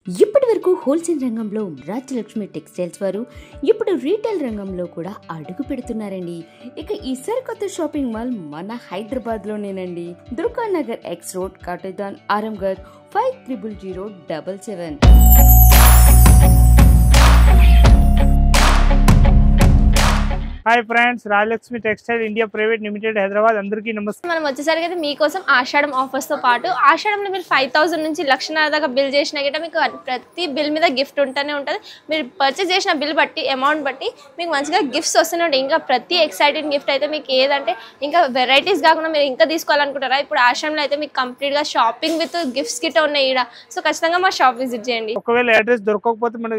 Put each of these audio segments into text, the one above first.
ఇప్పటి వరకు హోల్సేల్ రంగంలో రాజ్యలక్ష్మి టెక్స్టైల్స్ వారు ఇప్పుడు రీటైల్ రంగంలో కూడా అడుగు పెడుతున్నారండి. ఇక ఈ సరికొత్త షాపింగ్ మాల్ మన హైదరాబాద్ లోనేనండి. Durga Nagar X road, Katedan, Aramghar 500077. Hi friends, Rajalakshmi textile India private limited Hyderabad. అందరికీ నమస్తే. మనం వచ్చేసరికి అయితే మీకోసం ఆషాఢం ఆఫర్స్ తో పాటు ఆషాఢంలో మీరు 5000 నుంచి 1,00,000 దాకా బిల్ చేసినా గిట్ట మీకు ప్రతి బిల్ మీద గిఫ్ట్ ఉంటూనే ఉంటుంది. మీరు పర్చేస్ చేసిన బిల్ బట్టి అమౌంట్ బట్టి మీకు మంచిగా గిఫ్ట్స్ వస్తూనే ఉంటాయి. ఇంకా ప్రతి ఎక్సైటింగ్ గిఫ్ట్ అయితే మీకు ఏదంటే ఇంకా వెరైటీస్ కాకుండా మీరు ఇంకా తీసుకోవాలనుకుంటారా, ఇప్పుడు ఆషాఢంలో అయితే మీకు కంప్లీట్ గా షాపింగ్ విత్ గిఫ్ట్స్ గిట్ట ఉన్నాయి ఈడ. సో ఖచ్చితంగా మా షాప్ విజిట్ చేయండి. ఒకవేళ అడ్రస్ దొరకకపోతే మనం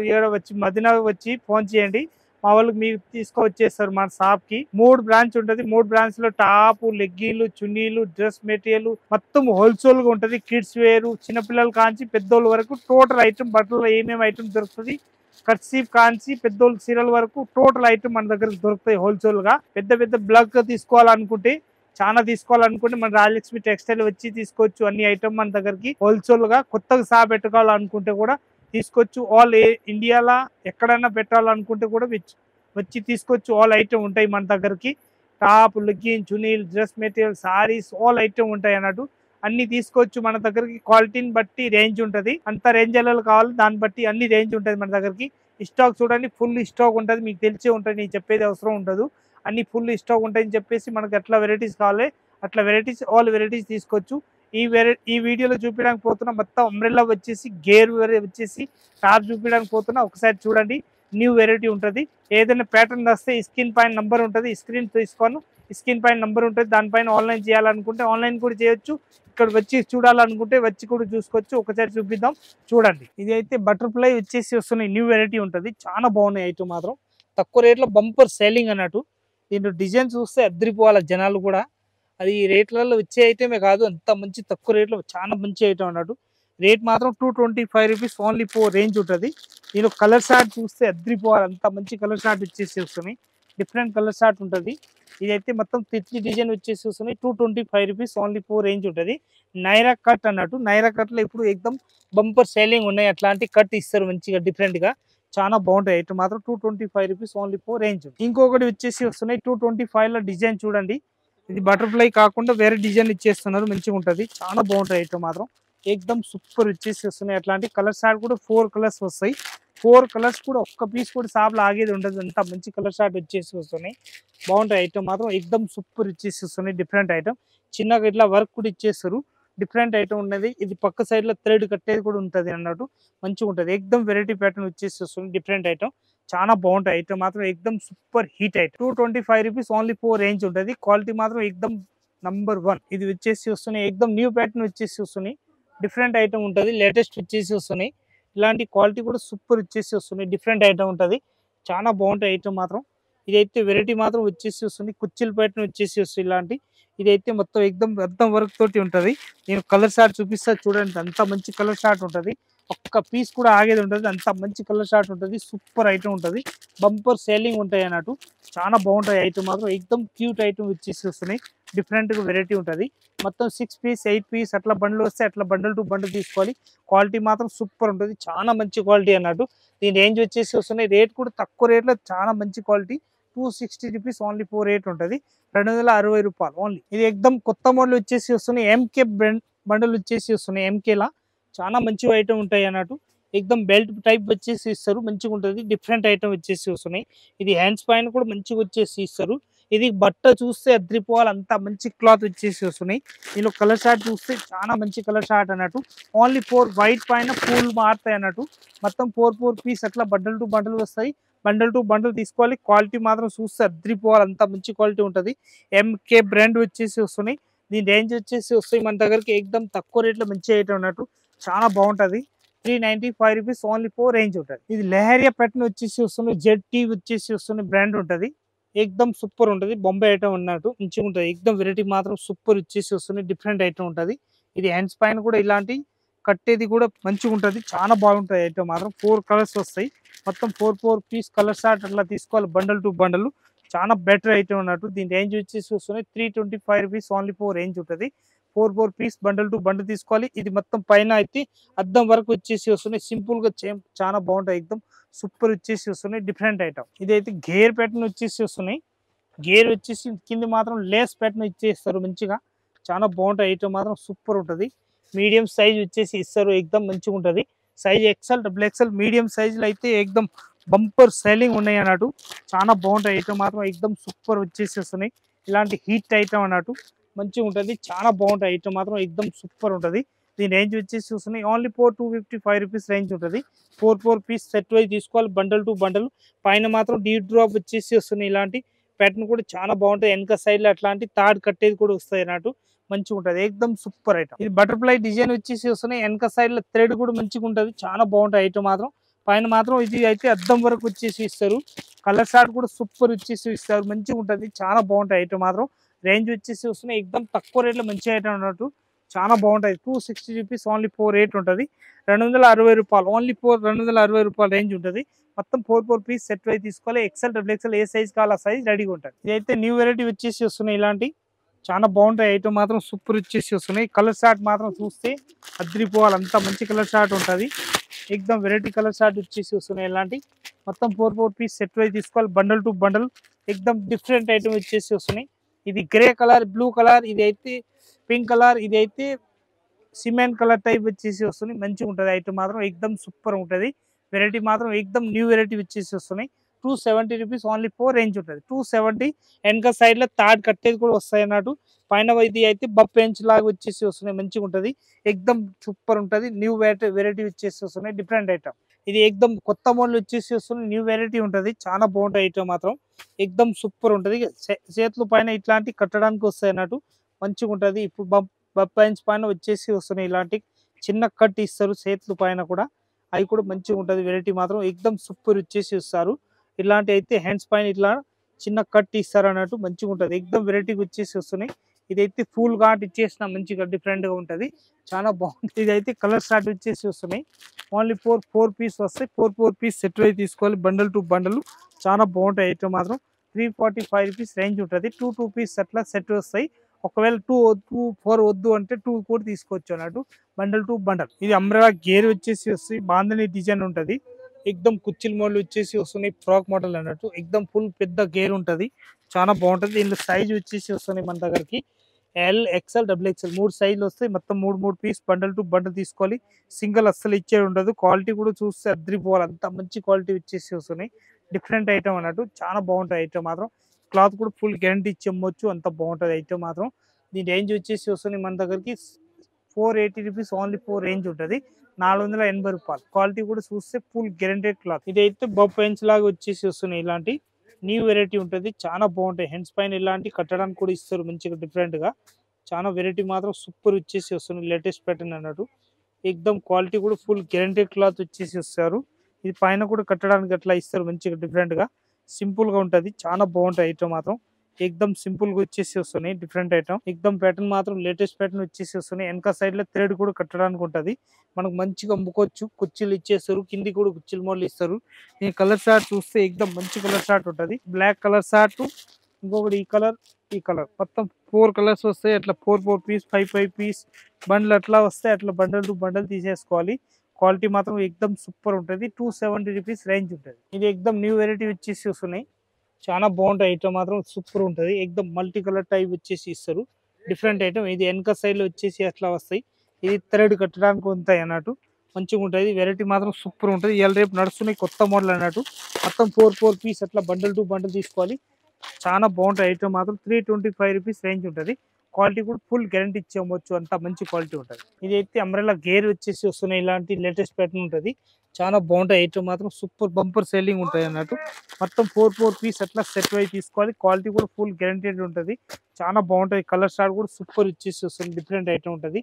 మదీనా వచ్చి ఫోన్ చేయండి, మా వాళ్ళకి మీరు తీసుకొచ్చేస్తారు. మన షాప్ కి 3 బ్రాంచ్ ఉంటుంది. 3 బ్రాంచ్ లో టాప్, లెగ్గిన్లు, చున్నీలు, డ్రెస్ మెటీరియల్ మొత్తం హోల్సేల్ గా ఉంటది. కిడ్స్ వేరు, చిన్నపిల్లలు కాంచి పెద్దోళ్ళ వరకు టోటల్ ఐటమ్, బట్టలు ఏమేమి ఐటమ్ దొరుకుతుంది. కట్సీప్ కాంచి పెద్దోళ్ళ చీరల వరకు టోటల్ ఐటమ్ మన దగ్గర దొరుకుతాయి హోల్సేల్ గా. పెద్ద పెద్ద బ్లాక్ తీసుకోవాలనుకుంటే, చాలా తీసుకోవాలనుకుంటే మన రాజలక్ష్మి టెక్స్టైల్ వచ్చి తీసుకోవచ్చు. అన్ని ఐటమ్ మన దగ్గరికి హోల్సేల్ గా. కొత్తగా షాప్ పెట్టుకోవాలనుకుంటే కూడా తీసుకోవచ్చు. ఆల్ ఇండియాలో ఎక్కడైనా పెట్టాలనుకుంటే కూడా వచ్చి తీసుకోవచ్చు. ఆల్ ఐటమ్ ఉంటాయి మన దగ్గరికి. టాప్, లెగ్గిన్, చునీల్, dress material, saris all item ఉంటాయి అన్నట్టు. అన్ని తీసుకోవచ్చు మన దగ్గరికి. క్వాలిటీని బట్టి రేంజ్ ఉంటుంది. అంత రేంజ్ ఎలా కావాలి దాన్ని బట్టి అన్ని రేంజ్ ఉంటుంది మన దగ్గరికి. స్టాక్ చూడండి, ఫుల్ స్టాక్ ఉంటుంది. మీకు తెలిసే ఉంటుంది, నేను చెప్పేది అవసరం ఉండదు. అన్ని ఫుల్ స్టాక్ ఉంటాయని చెప్పేసి మనకు ఎట్లా వెరైటీస్ కావాలి అట్లా వెరైటీస్, ఆల్ వెరైటీస్ తీసుకోవచ్చు. ఈ వీడియోలో చూపించడానికి పోతున్నా మొత్తం అంబ్రెల్లా వచ్చేసి, గేర్ వచ్చేసి టాప్ చూపించడానికి పోతున్నా. ఒకసారి చూడండి, న్యూ వెరైటీ ఉంటుంది. ఏదైనా ప్యాటర్న్ వస్తే స్క్రీన్ పైన నంబర్ ఉంటుంది, స్క్రీన్ తీసుకోను. స్క్రీన్ పైన నంబర్ ఉంటుంది, దానిపైన ఆన్లైన్ చేయాలనుకుంటే ఆన్లైన్ కూడా చేయొచ్చు. ఇక్కడ వచ్చి చూడాలనుకుంటే వచ్చి కూడా చూసుకోవచ్చు. ఒకసారి చూపిద్దాం, చూడండి. ఇది అయితే బటర్ఫ్లై వచ్చేసి వస్తున్నాయి, న్యూ వెరైటీ ఉంటుంది. చాలా బాగున్నాయి ఐటమ్ మాత్రం. తక్కువ రేట్లో బంపర్ సేలింగ్ అన్నట్టు. దీంట్లో డిజైన్ చూస్తే అద్దరిపోవాలి జనాలు కూడా. అది రేట్లలో వచ్చే ఐటమే కాదు, అంత మంచి తక్కువ రేట్లో చాలా మంచి ఐటమ్ అన్నట్టు. రేట్ మాత్రం 225 రూపీస్ ఓన్లీ 4 రేంజ్ ఉంటుంది. దీనిలో కలర్ షార్ట్ చూస్తే అద్దరిపోవాలి, అంత మంచి కలర్ షార్ట్ వచ్చేసి వస్తున్నాయి. డిఫరెంట్ కలర్ షార్ట్ ఉంటుంది. ఇదైతే మొత్తం తిత్తి డిజైన్ వచ్చేసి వస్తున్నాయి. 225 రూపీస్ ఓన్లీ 4 రేంజ్ ఉంటుంది. నైరా కట్ అన్నట్టు. నైరా కట్లో ఇప్పుడు ఎక్దమ్ బంపర్ సేలింగ్ ఉన్నాయి. అట్లాంటి కట్ ఇస్తారు మంచిగా డిఫరెంట్ గా. చాలా బాగుంటాయి ఐటమ్ మాత్రం. 225 రూపీస్ ఓన్లీ 4 రేంజ్. ఇంకొకటి వచ్చేసి వస్తున్నాయి 225 లో డిజైన్ చూడండి. ఇది బటర్ఫ్లై కాకుండా వేరే డిజైన్ ఇచ్చేస్తున్నారు, మంచిగా ఉంటుంది. చాలా బాగుంటాయి ఐటమ్ మాత్రం. ఎక్దమ్ సూపర్ వచ్చేసి వస్తున్నాయి. అట్లాంటి కలర్ షార్ట్ కూడా 4 కలర్స్ వస్తాయి. 4 కలర్స్ కూడా ఒక్క పీస్ కూడా షాప్లో ఆగేది ఉండదు, అంత మంచి కలర్ షార్ట్ వచ్చేసి వస్తున్నాయి. బాగుంటాయి ఐటమ్ మాత్రం. ఎక్దమ్ సూపర్ ఇచ్చేసి వస్తున్నాయి. డిఫరెంట్ ఐటమ్, చిన్నగా ఇట్లా వర్క్ కూడా ఇచ్చేస్తారు. డిఫరెంట్ ఐటమ్ ఉన్నది. ఇది పక్క సైడ్ లో థ్రెడ్ కట్టేది కూడా ఉంటుంది అన్నట్టు, మంచిగా ఉంటుంది. ఎక్దమ్ వెరైటీ ప్యాటర్న్ వచ్చేసి వస్తుంది. డిఫరెంట్ ఐటమ్, చాలా బాగుంటాయి ఐటమ్ మాత్రం. ఎక్దమ్ super hit item. 225 rupees only 4 range ఉంటుంది. క్వాలిటీ మాత్రం ఎక్దమ్ నంబర్ 1. ఇది వచ్చేసి వస్తున్నాయి ఎక్దమ్ న్యూ ప్యాటర్న్ వచ్చేసి వస్తున్నాయి. డిఫరెంట్ ఐటమ్ ఉంటుంది, లేటెస్ట్ వచ్చేసి వస్తున్నాయి. ఇలాంటి క్వాలిటీ కూడా సూపర్ వచ్చేసి వస్తున్నాయి. డిఫరెంట్ ఐటమ్ ఉంటుంది, చాలా బాగుంటాయి ఐటమ్ మాత్రం. ఇదైతే వెరైటీ మాత్రం వచ్చేసి వస్తుంది. కుర్చీల ప్యాటర్న్ వచ్చేసి వస్తుంది ఇలాంటి. ఇదైతే మొత్తం ఎక్దమ్ అర్థం వర్క్ తోటి ఉంటుంది. నేను కలర్ షార్ట్ చూపిస్తా చూడండి, అంత మంచి కలర్ షార్ట్ ఉంటుంది. ఒక్క పీస్ కూడా ఆగేది ఉంటుంది, అంత మంచి కలర్ షార్ట్ ఉంటుంది. సూపర్ ఐటమ్ ఉంటుంది, బంపర్ సేలింగ్ ఉంటాయి అన్నట్టు. చాలా బాగుంటాయి ఐటమ్ మాత్రం. ఎక్దమ్ క్యూట్ ఐటమ్ వచ్చేసి వస్తున్నాయి. డిఫరెంట్ వెరైటీ ఉంటుంది. మొత్తం 6 పీస్ 8 పీస్ అట్లా బండ్లు వస్తే అట్లా బండల్ టు బండల్ తీసుకోవాలి. క్వాలిటీ మాత్రం సూపర్ ఉంటుంది, చాలా మంచి క్వాలిటీ అన్నట్టు. దీని రేంజ్ వచ్చేసి వస్తున్నాయి. రేట్ కూడా తక్కువ రేట్లో చాలా మంచి క్వాలిటీ. 260 రూపీస్ ఓన్లీ 4 రేట్ ఉంటుంది. 260 రూపాయలు ఓన్లీ. ఇది ఎక్దమ్ కొత్త మోడల్ వచ్చేసి వస్తున్నాయి. ఎంకే బండల్ వచ్చేసి వస్తున్నాయి. ఎంకేలా చాలా మంచి ఐటమ్ ఉంటాయి అన్నట్టు. ఎక్దమ్ బెల్ట్ టైప్ వచ్చేసి ఇస్తారు, మంచిగా ఉంటుంది. డిఫరెంట్ ఐటమ్ వచ్చేసి వస్తున్నాయి. ఇది హ్యాండ్స్ పైన కూడా మంచిగా వచ్చేసి ఇస్తారు. ఇది బట్ట చూస్తే అద్రిపోవాలి, అంత మంచి క్లాత్ వచ్చేసి వస్తున్నాయి. దీనిలో కలర్ షార్ట్ చూస్తే చాలా మంచి కలర్ షార్ట్ అన్నట్టు. ఓన్లీ 4 వైట్ పైన ఫుల్ మారుతాయి అన్నట్టు. మొత్తం 4 పీస్ అట్లా బండల్ టు బండల్ వస్తాయి. బండల్ టు బండల్ తీసుకోవాలి. క్వాలిటీ మాత్రం చూస్తే అద్రిపోవాలి, అంత మంచి క్వాలిటీ ఉంటుంది. ఎంకే బ్రాండ్ వచ్చేసి వస్తున్నాయి. దీని రేంజ్ వచ్చేసి వస్తాయి మన దగ్గరికి ఎక్దమ్ తక్కువ రేట్లో మంచి ఐటమ్ అన్నట్టు. చాలా బాగుంటుంది. 395 రూపీస్ ఓన్లీ 4 రేంజ్ ఉంటుంది. ఇది లెహరియా ప్యాటర్న్ వచ్చేసి వస్తుంది. జెడ్ వచ్చేసి వస్తుంది బ్రాండ్ ఉంటుంది. ఎక్దమ్ సూపర్ ఉంటుంది. బొంబాయి ఐటమ్ అన్నట్టు మంచిగా ఉంటుంది. ఎక్దమ్ వెరైటీ మాత్రం సూపర్ వచ్చేసి వస్తుంది. డిఫరెంట్ ఐటమ్ ఉంటుంది. ఇది హ్యాండ్స్ పైన కూడా ఇలాంటి కట్టేది కూడా మంచిగా ఉంటుంది, చాలా బాగుంటుంది ఐటమ్ మాత్రం. 4 కలర్స్ వస్తాయి. మొత్తం 4 పీస్ కలర్ షార్ట్ అట్లా తీసుకోవాలి, బండల్ టు బండల్. చాలా బెటర్ ఐటమ్ అన్నట్టు. దీని రేంజ్ వచ్చేసి వస్తున్నాయి 325 రూపీస్ ఓన్లీ 4 రేంజ్ ఉంటుంది. 4 పీస్ బండల్ టు బండల్ తీసుకోవాలి. ఇది మొత్తం పైన అయితే అద్దం వరకు వచ్చేసి వస్తున్నాయి. సింపుల్ గా చాలా బాగుంటాయి. ఎక్దమ్ సూపర్ వచ్చేసి వస్తున్నాయి. Different item. ఇదైతే గేర్ ప్యాటర్న్ వచ్చేసి వస్తున్నాయి. గేర్ వచ్చేసి కింద మాత్రం లేస్ ప్యాటర్న్ ఇచ్చేస్తారు మంచిగా. చాలా బాగుంటాయి. ఐటమ్ మాత్రం సూపర్ ఉంటుంది. మీడియం సైజ్ వచ్చేసి ఇస్తారు. ఎక్దమ్ మంచిగా ఉంటుంది. Size XL double XL medium సైజులో అయితే ఎక్దమ్ బంపర్ సెల్లింగ్ ఉన్నాయి అన్నట్టు. చాలా బాగుంటాయి. ఐటమ్ మాత్రం ఎక్దమ్ సూపర్ వచ్చేసి వస్తున్నాయి. ఇలాంటి హీట్ ఐటమ్ అన్నట్టు మంచిగా ఉంటుంది. చాలా బాగుంటాయి. ఐటమ్ మాత్రం ఎక్దమ్ సూపర్ ఉంటుంది. దీని రేంజ్ వచ్చేసి వస్తున్నాయి ఓన్లీ 255 రూపీస్ రేంజ్ ఉంటుంది. 4 పీస్ సెట్ వైజ్ తీసుకోవాలి. బండల్ టు బండల్ పైన మాత్రం డీ డ్రాప్ వచ్చేసి వస్తున్నాయి. ఇలాంటి ప్యాటర్న్ కూడా చాలా బాగుంటాయి. వెనక సైడ్ లో అట్లాంటి తాడు కట్టేది కూడా వస్తాయి అన్నట్టు. మంచిగా ఉంటుంది. ఎక్దమ్ సూపర్ ఐటమ్. ఇది బటర్ఫ్లై డిజైన్ వచ్చేసి వస్తున్నాయి. వెనక సైడ్ లో థ్రెడ్ కూడా మంచిగా ఉంటుంది. చాలా బాగుంటాయి. ఐటమ్ మాత్రం పైన మాత్రం ఇది అయితే అద్దం వరకు వచ్చేసి ఇస్తారు. కలర్ షార్ట్ కూడా సూపర్ వచ్చేసి ఇస్తారు. మంచిగా ఉంటుంది. చాలా బాగుంటాయి. ఐటమ్ మాత్రం రేంజ్ వచ్చేసి వస్తున్నాయి. ఎక్దమ్ తక్కువ రేట్లో మంచి ఐటమ్ అన్నట్టు. చాలా బాగుంటాయి. 260 రూపీస్ ఓన్లీ 4 రేట్ ఉంటుంది. 260 రూపాయలు ఓన్లీ 260 రూపాయల రేంజ్ ఉంటుంది. మొత్తం 4 పీస్ సెట్ వైజ్ తీసుకోవాలి. ఎక్సెల్ డబుల్ ఎక్సెల్ ఏ సైజ్ కావాలి ఆ సైజ్ రెడీగా ఉంటుంది. ఇదైతే న్యూ వెరైటీ వచ్చేసి వస్తున్నాయి. ఇలాంటి చాలా బాగుంటాయి. ఐటమ్ మాత్రం సూపర్ వచ్చేసి వస్తున్నాయి. కలర్ షార్ట్ మాత్రం చూస్తే అద్రిపోవాలి. అంత మంచి కలర్ షార్ట్ ఉంటుంది. ఎక్దమ్ వెరైటీ కలర్ షార్ట్ వచ్చేసి వస్తున్నాయి. ఇలాంటి మొత్తం 4 పీస్ సెట్ వైజ్ తీసుకోవాలి. బండల్ టు బండల్ ఎక్దమ్ డిఫరెంట్ ఐటమ్ వచ్చేసి వస్తున్నాయి. ఇది గ్రే కలర్, బ్లూ కలర్, ఇది అయితే పింక్ కలర్, ఇది అయితే సిమెంట్ కలర్ టైప్ వచ్చేసి వస్తుంది. మంచిగా ఉంటుంది. ఐటమ్ మాత్రం ఎక్దమ్ సూపర్ ఉంటుంది. వెరైటీ మాత్రం ఎక్దమ్ న్యూ వెరైటీ వచ్చేసి వస్తున్నాయి. 270 రూపీస్ ఓన్లీ 4 రేంజ్ ఉంటుంది. 270 వెనక సైడ్ లో తాడు కట్టేది కూడా వస్తాయి అన్నట్టు. పైన ఇది అయితే బెంచ్ లాగా వచ్చేసి వస్తున్నాయి. మంచిగా ఉంటుంది. ఎక్దమ్ సూపర్ ఉంటుంది. న్యూ వెరైటీ వచ్చేసి వస్తున్నాయి. Different item. ఇది ఎక్దమ్ కొత్త మోడల్ వచ్చేసి వస్తుంది. న్యూ వెరైటీ ఉంటుంది. చాలా బాగుంటాయి. ఐటమ్ మాత్రం ఎక్దమ్ సూపర్ ఉంటుంది. చేతుల పైన ఇట్లాంటి కట్టడానికి వస్తాయి అన్నట్టు. మంచిగా ఉంటుంది. ఇప్పుడు బెంచ్ పైన వచ్చేసి వస్తున్నాయి. ఇలాంటి చిన్న కట్ ఇస్తారు చేతుల పైన కూడా. అవి కూడా మంచిగా ఉంటుంది. వెరైటీ మాత్రం ఎక్దమ్ సూపర్ వచ్చేసి ఇస్తారు. ఇలాంటి అయితే హ్యాండ్స్ పైన ఇట్లా చిన్న కట్ ఇస్తారు అన్నట్టు. మంచిగా ఉంటుంది. ఎక్దమ్ వెరైటీగా వచ్చేసి వస్తున్నాయి. ఇదైతే ఫుల్ ఘాట్ ఇచ్చేసిన మంచిగా డిఫరెంట్ గా ఉంటుంది. చాలా బాగుంటుంది. ఇదైతే కలర్ షార్ట్ వచ్చేసి వస్తున్నాయి. ఓన్లీ 4 పీస్ వస్తాయి. 4 పీస్ సెట్ వైజ్ తీసుకోవాలి. బండల్ టు బండల్ చాలా బాగుంటాయి. ఐటమ్ మాత్రం 345 రూపీస్ రేంజ్ ఉంటుంది. 2 పీస్ అట్లా సెట్ వస్తాయి. ఒకవేళ 4 వద్దు అంటే 2 కూడా తీసుకోవచ్చు అన్నట్టు. Bundle to bundle. ఇది అంబ్రెలా గేర్ వచ్చేసి వస్తాయి. బాందని డిజైన్ ఉంటుంది. ఎక్దమ్ కుచ్చిల్ మోడల్ వచ్చేసి వస్తున్నాయి. ఫ్రాక్ మోడల్ అన్నట్టు. ఎక్దమ్ ఫుల్ పెద్ద గేర్ ఉంటుంది. చాలా బాగుంటుంది. దీనిలో సైజ్ వచ్చేసి వస్తున్నాయి మన దగ్గరికి ఎల్ ఎక్స్ఎల్ డబుల్ ఎక్స్ఎల్ 3 సైజులు వస్తాయి. మొత్తం 3 పీస్ బండల్ టు బండల్ తీసుకోవాలి. సింగిల్ అస్సలు ఇచ్చేది ఉండదు. క్వాలిటీ కూడా చూస్తే అద్రిపోవాలి. అంత మంచి క్వాలిటీ వచ్చేసి వస్తున్నాయి. డిఫరెంట్ ఐటమ్ అన్నట్టు. చాలా బాగుంటుంది. ఐటమ్ మాత్రం క్లాత్ కూడా ఫుల్ గ్యారంటీ ఇచ్చి అమ్మొచ్చు. అంత బాగుంటుంది. ఐటమ్ మాత్రం దీని రేంజ్ వచ్చేసి వస్తున్నాయి మన దగ్గరికి 480 రూపీస్ ఓన్లీ 4 రేంజ్ ఉంటుంది. 480 రూపాయలు. క్వాలిటీ కూడా చూస్తే ఫుల్ గ్యారంటెడ్ క్లాత్. ఇదైతే బెంచ్ లాగా వచ్చేసి వస్తున్నాయి. ఇలాంటి న్యూ వెరైటీ ఉంటుంది. చాలా బాగుంటాయి. హ్యాండ్స్ పైన ఇలాంటి కట్టడానికి కూడా ఇస్తారు మంచిగా డిఫరెంట్ గా. చాలా వెరైటీ మాత్రం సూపర్ వచ్చేసి వస్తున్నాయి. లేటెస్ట్ ప్యాటర్న్ అన్నట్టు. ఎక్దమ్ క్వాలిటీ కూడా ఫుల్ గ్యారంటెడ్ క్లాత్ వచ్చేసి వస్తారు. ఇది పైన కూడా కట్టడానికి అట్లా ఇస్తారు మంచిగా డిఫరెంట్ గా. సింపుల్ గా ఉంటుంది. చాలా బాగుంటాయి. ఐటమ్ మాత్రం ఎక్దమ్ సింపుల్ గా వచ్చేసి వస్తున్నాయి. Different item. ఎక్దమ్ ప్యాటర్న్ మాత్రం లేటెస్ట్ ప్యాటర్న్ వచ్చేసి వస్తున్నాయి. వెనక సైడ్ లో థ్రెడ్ కూడా కట్టడానికి ఉంటది. మనకు మంచిగా అమ్ముకోవచ్చు. కుర్చీలు ఇచ్చేస్తారు. కింది కూడా కుర్చీల మోడల్ ఇస్తారు. ఈ కలర్ షార్ట్ చూస్తే ఎక్దమ్ మంచి కలర్ షార్ట్ ఉంటది. బ్లాక్ కలర్ షార్ట్, ఇంకొకటి ఈ కలర్, ఈ కలర్, మొత్తం 4 కలర్స్ వస్తాయి. అట్లా 4 పీస్ 5 పీస్ బండ్లు అట్లా వస్తాయి. అట్లా బండల్ టు బండల్ తీసేసుకోవాలి. క్వాలిటీ మాత్రం ఎక్దమ్ సూపర్ ఉంటుంది. 270 రూపీస్ రేంజ్ ఉంటుంది. ఇది ఎక్దమ్ న్యూ వెరైటీ వచ్చేసి వస్తున్నాయి. చాలా బాగుంటాయి. ఐటమ్ మాత్రం సూపర్ ఉంటుంది. ఎక్దమ్ మల్టీ కలర్ టైప్ వచ్చేసి ఇస్తారు. Different item. ఇది వెనక సైడ్ లో వచ్చేసి అట్లా వస్తాయి. ఇది థ్రెడ్ కట్టడానికి ఉంటాయి అన్నట్టు. మంచిగా ఉంటుంది. వెరైటీ మాత్రం సూపర్ ఉంటుంది. ఇవాళ రేపు నడుస్తున్నాయి కొత్త మోడల్ అన్నట్టు. మొత్తం 4 పీస్ అట్లా బండల్ టు బండల్ తీసుకోవాలి. చాలా బాగుంటాయి. ఐటమ్ మాత్రం 325 రూపీస్ రేంజ్ ఉంటుంది. క్వాలిటీ కూడా ఫుల్ గ్యారంటీ ఇచ్చి అమ్మొచ్చు. అంత మంచి క్వాలిటీ ఉంటుంది. ఇది అయితే అంబ్రెలా గేర్ వచ్చేసి వస్తున్నాయి. ఇలాంటి లేటెస్ట్ ప్యాటర్న్ ఉంటుంది. చాలా బాగుంటాయి. ఐటమ్ మాత్రం సూపర్ బంపర్ సెల్లింగ్ ఉంటాయి అన్నట్టు. మొత్తం 4 పీస్ అట్లా సెట్ వైజ్ తీసుకోవాలి. క్వాలిటీ కూడా ఫుల్ గ్యారంటెడ్ ఉంటుంది. చాలా బాగుంటాయి. కలర్ స్టార్ కూడా సూపర్ వచ్చేసి వస్తుంది. డిఫరెంట్ ఐటమ్ ఉంటుంది.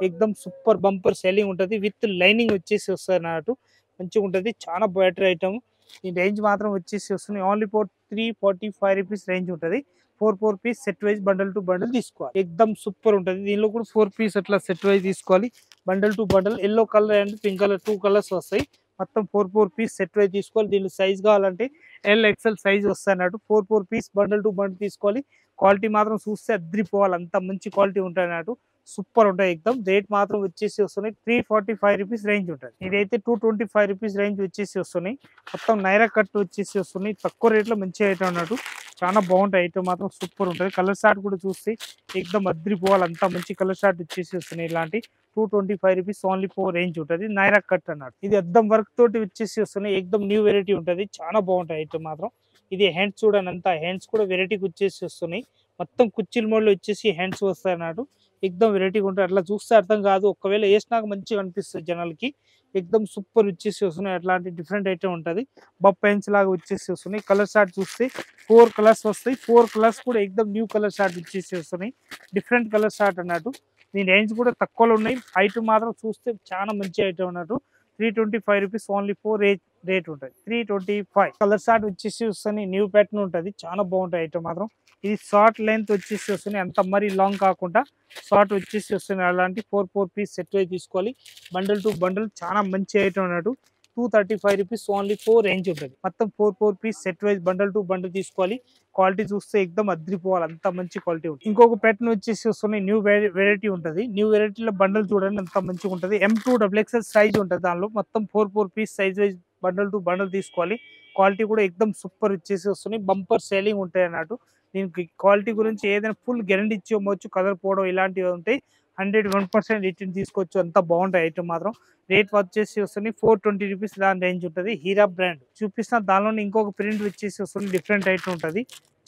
ఎక్దమ్ సూపర్ బంపర్ సెల్లింగ్ ఉంటుంది. విత్ లైనింగ్ వచ్చేసి వస్తుంది అన్నట్టు. మంచిగా ఉంటుంది. చాలా బెటర్ ఐటమ్. ఈ రేంజ్ మాత్రం వచ్చేసి వస్తున్నాయి. ఓన్లీ 345 రూపీస్ రేంజ్ ఉంటుంది. 4 piece set wise bundle to bundle తీసుకోవాలి. ఎక్దమ్ సూపర్ ఉంటుంది. దీనిలో కూడా 4 పీస్ అట్లా సెట్ వైజ్ తీసుకోవాలి. Bundle to bundle yellow colour and pink colour 2 colours వస్తాయి. మొత్తం 4 పీస్ సెట్ వైజ్ తీసుకోవాలి. దీనిలో సైజ్ కావాలంటే ఎల్ ఎక్స్ఎల్ సైజ్ వస్తాయి అన్నట్టు. 4 పీస్ బండల్ టు బండల్ తీసుకోవాలి. క్వాలిటీ మాత్రం చూస్తే అద్రిపోవాలి. అంత మంచి క్వాలిటీ ఉంటాయి అన్నట్టు. సూపర్ ఉంటాయి ఎక్దమ్. రేట్ మాత్రం వచ్చేసి వస్తున్నాయి 345 రూపీస్ రేంజ్ ఉంటుంది. ఇదైతే 225 రూపీస్ రేంజ్ వచ్చేసి వస్తున్నాయి. మొత్తం నైరా కట్ వచ్చేసి వస్తున్నాయి. తక్కువ రేట్లో మంచి ఐటమ్ అన్నట్టు. చాలా బాగుంటాయి ఐటమ్ మాత్రం సూపర్ ఉంటుంది. కలర్ షార్ట్ కూడా చూస్తే ఎక్దమ్ అద్రిపోవాలి, అంత మంచి కలర్ షార్ట్ వచ్చేసి వస్తున్నాయి. ఇలాంటి 225 రూపీస్ ఓన్లీ 4 రేంజ్ ఉంటుంది. నైరా కట్ అన్నట్టు. ఇది అద్దం వర్క్ తోటి వచ్చేసి వస్తున్నాయి. ఎక్దమ్ న్యూ వెరైటీ ఉంటుంది. చాలా బాగుంటాయి ఐటమ్ మాత్రం. ఇది హ్యాండ్స్ చూడండి, అంత హ్యాండ్స్ కూడా వెరైటీకి వచ్చేసి వస్తున్నాయి. మొత్తం కుర్చీల మోడల్ వచ్చేసి హ్యాండ్స్ వస్తాయి అన్నట్టు. ఎక్దమ్ వెరైటీగా ఉంటాయి. అట్లా చూస్తే అర్థం కాదు, ఒకవేళ వేసినాక మంచిగా అనిపిస్తుంది జనాలకి. ఎక్దమ్ సూపర్ వచ్చేసి వస్తున్నాయి. అట్లాంటి డిఫరెంట్ ఐటమ్ ఉంటుంది. బప్ పెన్స్ లాగా వచ్చేసి వస్తున్నాయి. కలర్ షార్ట్ చూస్తే 4 కలర్స్ వస్తాయి. 4 కలర్స్ కూడా ఎక్దమ్ న్యూ కలర్ షార్ట్ వచ్చేసి వస్తున్నాయి. డిఫరెంట్ కలర్ షార్ట్ అన్నట్టు. దీని రేంజ్ కూడా తక్కువలో ఉన్నాయి. ఐటమ్ మాత్రం చూస్తే చాలా మంచి ఐటమ్ అన్నట్టు. 325 రూపీస్ ఓన్లీ 4 రేట్ ఉంటుంది. 325 కలర్ షార్ట్ వచ్చేసి వస్తున్నాయి. న్యూ ప్యాటర్న్ ఉంటుంది. చాలా బాగుంటాయి ఐటమ్ మాత్రం. ఇది షార్ట్ లెంత్ వచ్చేసి వస్తున్నాయి. అంత మరీ లాంగ్ కాకుండా షార్ట్ వచ్చేసి వస్తున్నాయి. అలాంటి 4 పీస్ సెట్ అయి తీసుకోవాలి. బండల్ టు బండల్ చాలా మంచి ఐటమ్ అన్నట్టు. 235 రూపీస్ ఓన్లీ 4 రేంజ్ ఉంటుంది. మొత్తం 4 piece set wise bundle to bundle తీసుకోవాలి. క్వాలిటీ చూస్తే ఎక్దమ్ అద్రిపోవాలి, అంత మంచి క్వాలిటీ ఉంటుంది. ఇంకొక ప్యాటర్న్ వచ్చేసి వస్తున్నాయి. న్యూ వెరైటీ ఉంటుంది. న్యూ వెరైటీలో బండల్ చూడండి ఎంత మంచిగా ఉంటుంది. M2XXL సైజ్ ఉంటుంది. దానిలో మొత్తం 4 piece size wise bundle to bundle తీసుకోవాలి. క్వాలిటీ కూడా ఎక్దమ్ సూపర్ వచ్చేసి వస్తున్నాయి. బంపర్ సేలింగ్ ఉంటాయి అన్నట్టు. దీనికి క్వాలిటీ గురించి ఏదైనా ఫుల్ గ్యారంటీ ఇచ్చి అమ్మవచ్చు. కలర్ పోవడం ఇలాంటివి ఉంటాయి. 101% రిటర్న్ తీసుకోవచ్చు. అంత బాగుంటాయి ఐటమ్ మాత్రం. రేట్ వచ్చేసి వస్తుంది 420 రూపీస్ దాని రేంజ్ ఉంటుంది. హీరా బ్రాండ్ చూపిస్తున్న దానిలో ఇంకొక ప్రింట్ వచ్చేసి వస్తుంది. డిఫరెంట్ ఐటమ్ ఉంటుంది.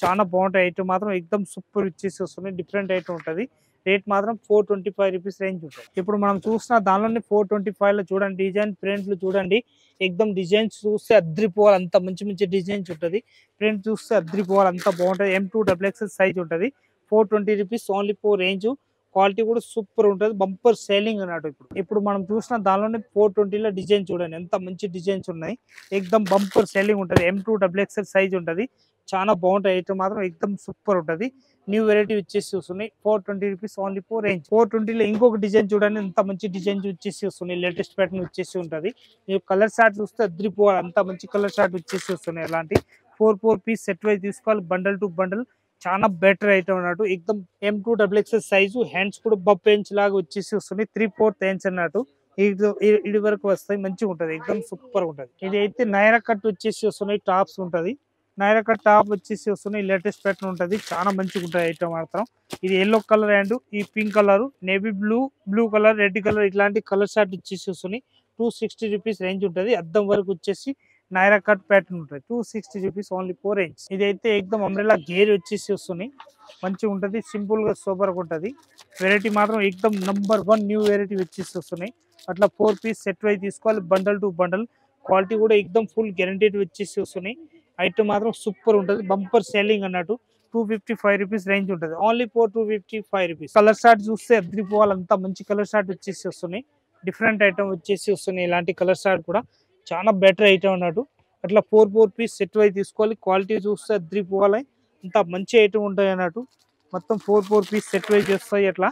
చాలా బాగుంటాయి ఐటమ్ మాత్రం. ఎక్దమ్ సూపర్ వచ్చేసి వస్తుంది. డిఫరెంట్ ఐటమ్ ఉంటుంది. రేట్ మాత్రం 425 రూపీస్ రేంజ్ ఉంటుంది. ఇప్పుడు మనం చూసిన దానిలోనే 425 లో చూడండి డిజైన్ ప్రింట్లు చూడండి. ఎక్దమ్ డిజైన్స్ చూస్తే అద్రిపోవాలి, అంత మంచి మంచి డిజైన్స్ ఉంటుంది. ప్రింట్ చూస్తే అద్రిపోవాలి, అంత బాగుంటుంది. M2XXL సైజ్ ఉంటుంది. 420 రూపీస్ ఓన్లీ 4 రేంజ్. క్వాలిటీ కూడా సూపర్ ఉంటుంది. బంపర్ సేలింగ్ అన్నట్టు. ఇప్పుడు మనం చూసిన దానిలోనే 420లో డిజైన్ చూడండి ఎంత మంచి డిజైన్స్ ఉన్నాయి. ఎక్దమ్ బంపర్ సేలింగ్ ఉంటుంది. M2XXL సైజ్ ఉంటుంది. చాలా బాగుంటాయి ఐటమ్ మాత్రం. ఎక్దమ్ సూపర్ ఉంటుంది. న్యూ వెరైటీ వచ్చేసి వస్తున్నాయి. 420 రూపీస్ ఓన్లీ 4 రేంజ్. 420లో ఇంకొక డిజైన్ చూడండి ఎంత మంచి డిజైన్ వచ్చేసి వస్తున్నాయి. లేటెస్ట్ ప్యాటర్న్ వచ్చేసి ఉంటుంది. మీరు కలర్ షార్ట్ చూస్తే అద్రిపోవాలి, అంత మంచి కలర్ షార్ట్ వచ్చేసి వస్తున్నాయి. అలాంటి 4 పీస్ సెట్ వైజ్ తీసుకోవాలి. బండల్ టు బండల్ చాలా బెటర్ ఐటమ్ అన్నట్టు. ఎక్దమ్ M2XXL సైజు. హ్యాండ్స్ కూడా బప్ ఇంచ్ లాగా వచ్చేసి వస్తున్నాయి. 3/4 ఇంచ్ అన్నట్టు. ఇది వరకు వస్తాయి. మంచిగా ఉంటుంది. ఎక్దమ్ సూపర్ ఉంటుంది. ఇది అయితే నైరా కట్ వచ్చేసి వస్తున్నాయి. టాప్స్ ఉంటుంది. నైరా కట్ టాప్ వచ్చేసి వస్తున్నాయి. లేటెస్ట్ ప్యాటర్న్ ఉంటుంది. చాలా మంచిగా ఉంటుంది ఐటమ్ మాత్రం. ఇది ఎల్లో కలర్ అండ్ ఈ pink colour, navy blue colour, red colour ఇట్లాంటి కలర్ షార్ట్ వచ్చేసి వస్తున్నాయి. 260 రూపీస్ రేంజ్ ఉంటుంది. అద్దం వరకు వచ్చేసి నైరా కట్ ప్యాటర్న్ ఉంటుంది. 260 రూపీస్ ఓన్లీ 4 రేంజ్. ఇదైతే ఎక్దమ్ అంబ్రెల్లా గేర్ వచ్చేసి వస్తున్నాయి. మంచిగా ఉంటుంది. సింపుల్ గా సూపర్ గా ఉంటుంది. వెరైటీ మాత్రం ఎక్దమ్ నంబర్ 1 న్యూ వెరైటీ వచ్చేసి వస్తున్నాయి. అట్లా 4 పీస్ సెట్ వైజ్ తీసుకోవాలి. Bundle to bundle. క్వాలిటీ కూడా ఎక్దమ్ ఫుల్ గ్యారంటీడ్ వచ్చేసి వస్తున్నాయి. ఐటమ్ మాత్రం సూపర్ ఉంటుంది. బంపర్ సేలింగ్ అన్నట్టు. 255 రూపీస్ రేంజ్ ఉంటుంది. Only 255 rupees. కలర్ షార్ట్ చూస్తే అద్రిపోవాలి, అంత మంచి కలర్ షార్ట్ వచ్చేసి వస్తున్నాయి. డిఫరెంట్ ఐటమ్ వచ్చేసి వస్తున్నాయి. ఇలాంటి కలర్ షార్ట్ కూడా చాలా బెటర్ ఐటమ్ అన్నట్టు. అట్లా 4 పీస్ సెట్ వైజ్ తీసుకోవాలి. క్వాలిటీ చూస్తే అద్రిపోవాలి, అంత మంచి ఐటమ్ ఉంటాయి అన్నట్టు. మొత్తం 4 పీస్ సెట్ వైజ్ వస్తాయి. అట్లా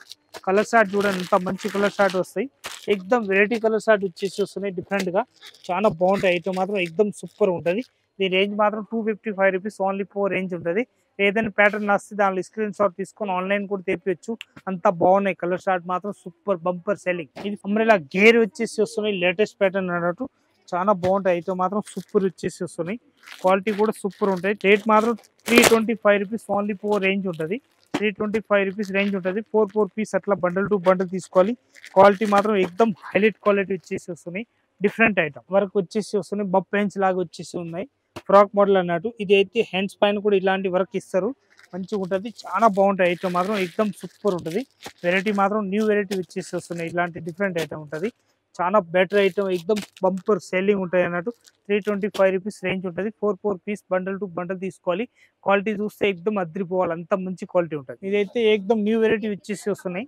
కలర్ షార్ట్ చూడండి ఎంత మంచి కలర్ షార్ట్ వస్తాయి. ఎక్దమ్ వెరైటీ కలర్ షార్ట్ వచ్చేసి వస్తున్నాయి. డిఫరెంట్ గా చాలా బాగుంటాయి ఐటమ్ మాత్రం. ఎక్దమ్ సూపర్ ఉంటుంది. దీని రేంజ్ మాత్రం 255 రూపీస్ ఓన్లీ 4 రేంజ్ ఉంటుంది. ఏదైనా ప్యాటర్న్ వస్తే దానిలో స్క్రీన్ షాట్ తీసుకొని ఆన్లైన్ కూడా తెప్పించు. అంత బాగున్నాయి. కలర్ షార్ట్ మాత్రం సూపర్ బంపర్ సెల్లింగ్. ఇది అంబ్రెల్లా గేర్ వచ్చేసి వస్తున్నాయి. లేటెస్ట్ ప్యాటర్న్ అన్నట్టు. చాలా బాగుంటాయి ఐటమ్ మాత్రం. సూపర్ వచ్చేసి వస్తున్నాయి. క్వాలిటీ కూడా సూపర్ ఉంటాయి. రేట్ మాత్రం 325 రూపీస్ ఓన్లీ 4 రేంజ్ ఉంటుంది. 325 రూపీస్ రేంజ్ ఉంటుంది. 4 పీస్ అట్లా బండల్ టు బండల్ తీసుకోవాలి. క్వాలిటీ మాత్రం ఎక్దమ్ హైలైట్ క్వాలిటీ వచ్చేసి వస్తున్నాయి. డిఫరెంట్ ఐటమ్ వర్క్ వచ్చేసి వస్తున్నాయి. బప్ పెన్స్ లాగా వచ్చేసి ఉన్నాయి. ఫ్రాక్ మోడల్ అన్నట్టు. ఇది అయితే హ్యాండ్స్ పైన కూడా ఇలాంటి వర్క్ ఇస్తారు. మంచిగా ఉంటుంది. చాలా బాగుంటాయి ఐటమ్ మాత్రం. ఎక్దమ్ సూపర్ ఉంటుంది. వెరైటీ మాత్రం న్యూ వెరైటీ వచ్చేసి వస్తున్నాయి. ఇలాంటి డిఫరెంట్ ఐటమ్ ఉంటుంది. చాలా బెటర్ ఐటమ్. ఎక్దమ్ బంపర్ సేలింగ్ ఉంటాయి అన్నట్టు. 325 రూపీస్ రేంజ్ ఉంటుంది. 4 పీస్ బండల్ టు బండల్ తీసుకోవాలి. క్వాలిటీ చూస్తే ఎక్దమ్ అద్రిపోవాలి, అంత మంచి క్వాలిటీ ఉంటుంది. ఇదైతే ఎక్దమ్ న్యూ వెరైటీ వచ్చేసి వస్తున్నాయి.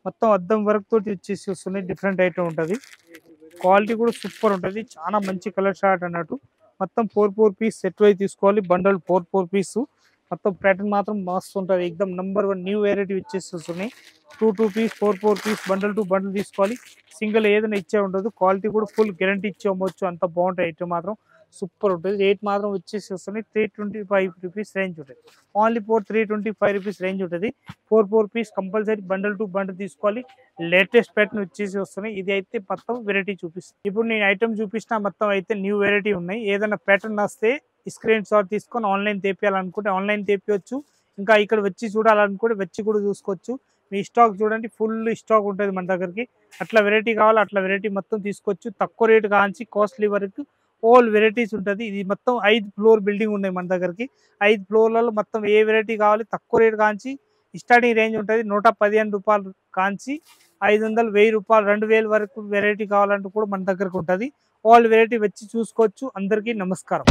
మొత్తం అద్దం వర్క్ తోటి వచ్చేసి వస్తున్నాయి. డిఫరెంట్ ఐటమ్ ఉంటుంది. క్వాలిటీ కూడా సూపర్ ఉంటుంది. చాలా మంచి కలర్ షార్ట్ అన్నట్టు. మొత్తం 4 పీస్ సెట్ వైజ్ తీసుకోవాలి. బండల్ 4 పీస్. మొత్తం ప్యాటర్న్ మాత్రం మస్తు ఉంటుంది. ఎక్దమ్ నంబర్ 1 న్యూ వెరైటీ వచ్చేసి వస్తున్నాయి. 2 pieces 4 pieces bundle to bundle తీసుకోవాలి. సింగిల్ ఏదైనా ఇచ్చే ఉండదు. క్వాలిటీ కూడా ఫుల్ గ్యారంటీ ఇచ్చే అమ్మవచ్చు. అంత బాగుంటాయి ఐటమ్ మాత్రం. సూపర్ ఉంటుంది. రేట్ మాత్రం వచ్చేసి వస్తుంది 325 రూపీస్ రేంజ్ ఉంటుంది. ఓన్లీ ఫోర్ 325 రూపీస్ రేంజ్ ఉంటుంది. 4 pieces compulsory bundle to bundle తీసుకోవాలి. లేటెస్ట్ ప్యాటర్న్ వచ్చేసి వస్తున్నాయి. ఇది అయితే మొత్తం వెరైటీ చూపిస్తుంది. ఇప్పుడు నేను ఐటమ్ చూపించిన మొత్తం అయితే న్యూ వెరైటీ ఉన్నాయి. ఏదైనా ప్యాటర్న్ వస్తే స్క్రీన్ షాట్ తీసుకొని ఆన్లైన్ తెప్పియాలనుకుంటే ఆన్లైన్ తెప్పియచ్చు. ఇంకా ఇక్కడ వచ్చి చూడాలనుకుంటే వచ్చి కూడా చూసుకోవచ్చు. మీ స్టాక్ చూడండి, ఫుల్ స్టాక్ ఉంటుంది మన దగ్గరికి. అట్లా వెరైటీ కావాలి అట్లా వెరైటీ మొత్తం తీసుకోవచ్చు. తక్కువ రేటు కాంచి కాస్ట్లీ వరకు ఆల్ వెరైటీస్ ఉంటుంది. ఇది మొత్తం 5 ఫ్లోర్ బిల్డింగ్ ఉన్నాయి మన దగ్గరికి. 5 ఫ్లోర్లలో మొత్తం ఏ వెరైటీ కావాలి తక్కువ రేటు కాంచి స్టార్టింగ్ రేంజ్ ఉంటుంది 115 రూపాయలు కాంచి 500, 1000 రూపాయలు, 2000 వరకు వెరైటీ కావాలంటే కూడా మన దగ్గరకు ఉంటుంది. ఆల్ వెరైటీ వచ్చి చూసుకోవచ్చు. అందరికీ నమస్కారం.